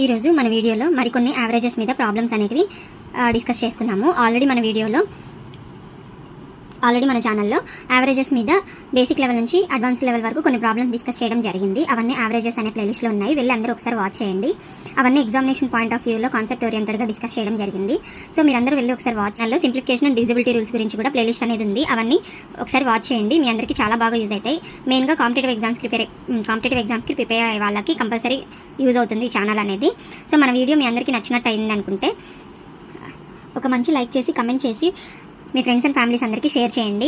ఈరోజు మన వీడియోలో మరికొన్ని యావరేజెస్ మీద ప్రాబ్లమ్స్ అనేటివి డిస్కస్ చేసుకున్నాము. ఆల్రెడీ మన ఛానల్లో యావరేజెస్ మీద బేసిక్ లెవెల్ నుంచి అడ్వాన్స్ లెవెల్ వరకు కొన్ని ప్రాబ్లమ్స్ డిస్కస్ చేయడం జరిగింది. అవన్నీ యావరేజెస్ అనే ప్లేలిస్ట్లో ఉన్నాయి, వెళ్ళి అందరూ ఒకసారి వాచ్ చేయండి. అవన్నీ ఎగ్జామినేషన్ పాయింట్ ఆఫ్ వ్యూలో కాన్సెప్ట్ ఓరియంటెడ్గా డిస్కస్ చేయడం జరిగింది. సో మీరందరూ వెళ్ళి ఒకసారి వాచ్ ఛానల్లో సింప్లిఫికేషన్ అండ్ డిజిబిలిటీ రూల్స్ గురించి కూడా ప్లేలిస్ట్ అనేది ఉంది. అవన్నీ ఒకసారి వాచ్ చేయండి, మీ అందరికీ చాలా బాగా యూజ్ అవుతాయి. మెయిన్గా కాంపిటేటివ్ ఎగ్జామ్స్కి ప్రిపేర్ అయ్యే వాళ్ళకి కంపల్సరీ యూజ్ అవుతుంది ఈ ఛానల్ అనేది. సో మన వీడియో మీ అందరికీ నచ్చినట్టు అయింది అనుకుంటే ఒక మంచి లైక్ చేసి కమెంట్ చేసి మీ ఫ్రెండ్స్ అండ్ ఫ్యామిలీస్ అందరికీ షేర్ చేయండి.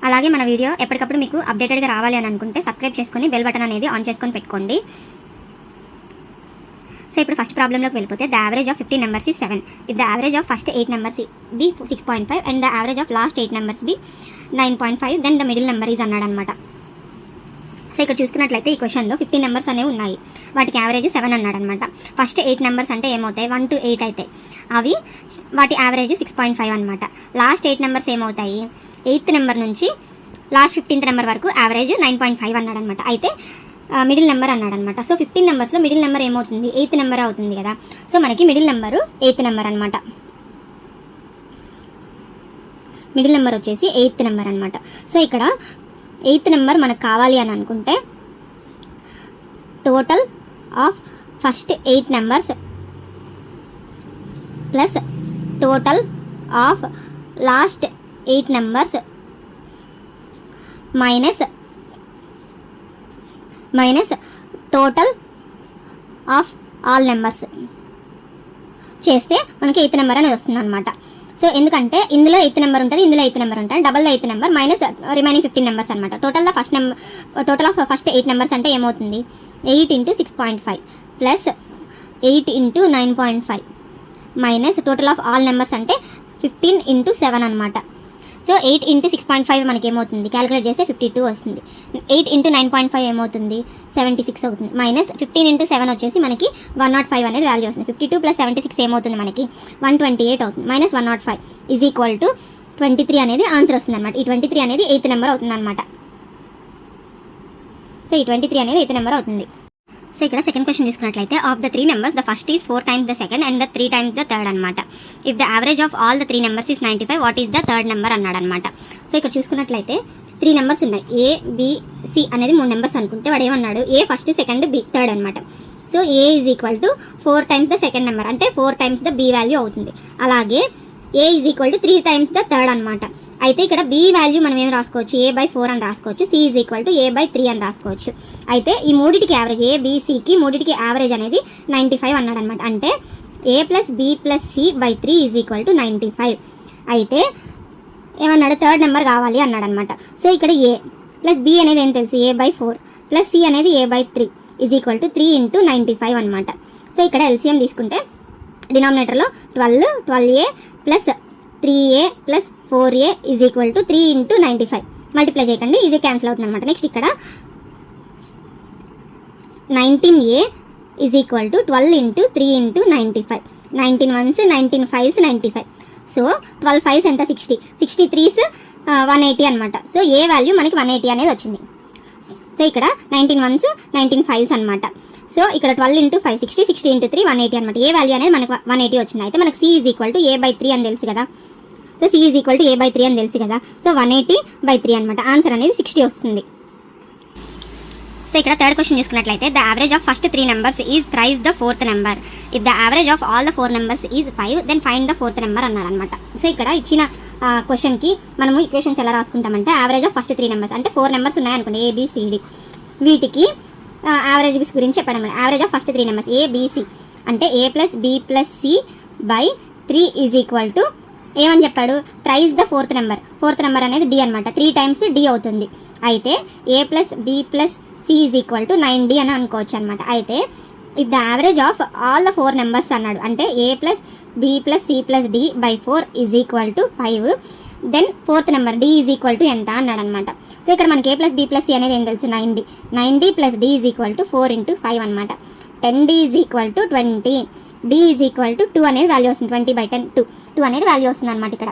అలాగే మన వీడియో ఎప్పటికప్పుడు మీకు అప్డేటెడ్గా రావాలి అని అనుకుంటే సబ్స్క్రైబ్ చేసుకొని బెల్ బటన్ అనేది ఆన్ చేసుకొని పెట్టుకోండి. సో ఇప్పుడు ఫస్ట్ ప్రాబ్లంలోకి వెళ్ళిపోతే the average of 15 numbers is 7. If the average of first 8 numbers be 6.5 and the average of last 8 numbers be 9.5 then the middle number is అన్నాడు అనమాట. సో ఇక్కడ చూసుకున్నట్లయితే ఈ క్వశ్చన్లో 15 నెంబర్స్ అనేవి ఉన్నాయి, వాటికి యావరేజ్ 7 అన్నాడు అనమాట. ఫస్ట్ 8 నెంబర్స్ అంటే ఏమవుతాయి, 1 to 8 అవుతాయి, అవి వాటి యావరేజ్ 6.5 అనమాట. లాస్ట్ 8 నెంబర్స్ ఏమవుతాయి, 8th నెంబర్ నుంచి లాస్ట్ 15th నెంబర్ వరకు యావరేజ్ 9.5 అన్నాడు అనమాట. అయితే మిడిల్ నెంబర్ అన్నాడు అనమాట. సో 15 నెంబర్స్లో మిడిల్ నెంబర్ ఏమవుతుంది, 8th నెంబర్ అవుతుంది కదా. సో మనకి మిడిల్ నెంబరు 8th నెంబర్ అనమాట. మిడిల్ నెంబర్ వచ్చేసి 8th నెంబర్ అనమాట. సో ఇక్కడ 8th నెంబర్ మనకు కావాలి అని అనుకుంటే total of first 8 numbers plus total of last 8 numbers minus total of all numbers చేస్తే మనకి 8th నెంబర్ అనేది వస్తుంది అనమాట. సో ఎందుకంటే ఇందులో 8th నెంబర్ ఉంటుంది, ఇందులో 8th నెంబర్ ఉంటుంది, double 8th number minus remaining 15 numbers అనమాట. టోటల్ ఆఫ్ ఫస్ట్ 8 నెంబర్స్ అంటే ఏమవుతుంది, 8 × 6.5 plus 8 × 9.5 minus total of all numbers అంటే 15 × 7 అనమాట. సో 8 × 6.5 మనకి ఏమవుతుంది, క్యాలిక్యులేట్ చేస్తే 52 వస్తుంది. 8 × 9.5 ఏమవుతుంది, 76 అవుతుంది. మైనస్ 15 × 7 వచ్చేసి మనకి 105 అనేది వాల్యూ వస్తుంది. 52 + 76 ఏమవుతుంది మనకి 128 అవుతుంది. మైనస్ 105 ఈజ్ ఈక్వల్ టు 23 అనేది ఆన్సర్ వస్తుంది అనమాట. ఈ 23 అనేది 8th నెంబర్ అవుతుంది అనమాట. సో ఈ 23 అనేది 8th నెంబర్ అవుతుంది. సో ఇక్కడ సెకండ్ క్వశ్చన్ చూసుకున్నట్లయితే of the 3 numbers the first is 4 times the second and the 3 times the third అనమాట. If the average of all the 3 numbers is 95 what is the third number అన్నాడు అనమాట. So ఇక్కడ చూసుకున్నట్లయితే 3 numbers ఉన్నాయి, A B C అనేది 3 numbers అనుకుంటే వాడు ఏమన్నాడు, A first second B third అనమాట. So A is equal to 4 times the second number అంటే 4 times ద బి వాల్యూ అవుతుంది. అలాగే A is equal to 3 times the third అనమాట. అయితే ఇక్కడ బి వాల్యూ మనం ఏం రాసుకోవచ్చు, A/4 అని రాసుకోవచ్చు, C is equal to A/3 అని రాసుకోవచ్చు. అయితే ఈ మూడిటికి యావరేజ్, ఏబిసికి మూడిటికి యావరేజ్ అనేది 95 అన్నాడు అనమాట. అంటే A + B + C/3 is equal to 95. అయితే ఏమన్నాడు, థర్డ్ నెంబర్ కావాలి అన్నాడు అనమాట. సో ఇక్కడ A + B అనేది ఏం తెలుసు, A/4 + C అనేది A/3 ఈజ్ ఈక్వల్ టు 3 × 95 అనమాట. సో ఇక్కడ ఎల్సిఎం తీసుకుంటే డినామినేటర్లో 12A + 3A + 4A is equal to 3 × 95 multiply చేయకండి, ఇది క్యాన్సిల్ అవుతుంది అనమాట. నెక్స్ట్ ఇక్కడ 19A is equal to 12 × 3 × 95. 19 1s 19 5s 95. So 12 5s ఎంత, 60, 63s 180 అనమాట. సో ఏ వాల్యూ మనకి 180 అనేది వచ్చింది. సో ఇక్కడ 19 1s 19 5s అనమాట. సో ఇక్కడ 12 × 5 60, 60 × 3 180 అనమాట. ఏ వాల్యూ అనేది మనకు 180 వచ్చింది. అయితే మనకు C is equal to A/3 అని తెలుసు కదా. So C is equal to A/3 అని తెలుసు కదా. సో 180/3 అనమాట. ఆన్సర్ అనేది 60 వస్తుంది. సో ఇక్కడ థర్డ్ క్వశ్చన్ చూసుకున్నట్లయితే the average of first 3 numbers is thrice the 4th number. If the average of all the 4 numbers is 5 then find the 4th number అన్నాడు అనమాట. సో ఇక్కడ ఇచ్చిన క్వశ్చన్కి మనము ఈక్వేషన్స్ ఎలా రాసుకుంటామంటే యావరేజ్ ఆఫ్ ఫస్ట్ 3 నెంబర్స్ అంటే 4 నెంబర్స్ ఉన్నాయనుకోండి, ABCD, వీటికి యావరేజ్ గురించి చెప్పడం. Average of first 3 numbers ABC అంటే A + B + C/3 is equal to ఏమని చెప్పాడు, thrice the 4th number. 4th number అనేది D అనమాట, 3 times D అవుతుంది. అయితే A + B + C is equal to 9D అని అనుకోవచ్చు అనమాట. అయితే if the average of all the 4 numbers అన్నాడు అంటే A + B + C + D/4 is equal to 5 then 4th number D is equal to ఎంత అన్నాడు అనమాట. సో ఇక్కడ మనకి A + B + C అనేది ఏం తెలుసు, 9D. 9D + D is equal to 4 × 5 అనమాట. 10D is equal to 20, D is equal to 2 అనేది వాల్యూ వస్తుంది. 20/10 2 అనేది వాల్యూ వస్తుంది అనమాట ఇక్కడ.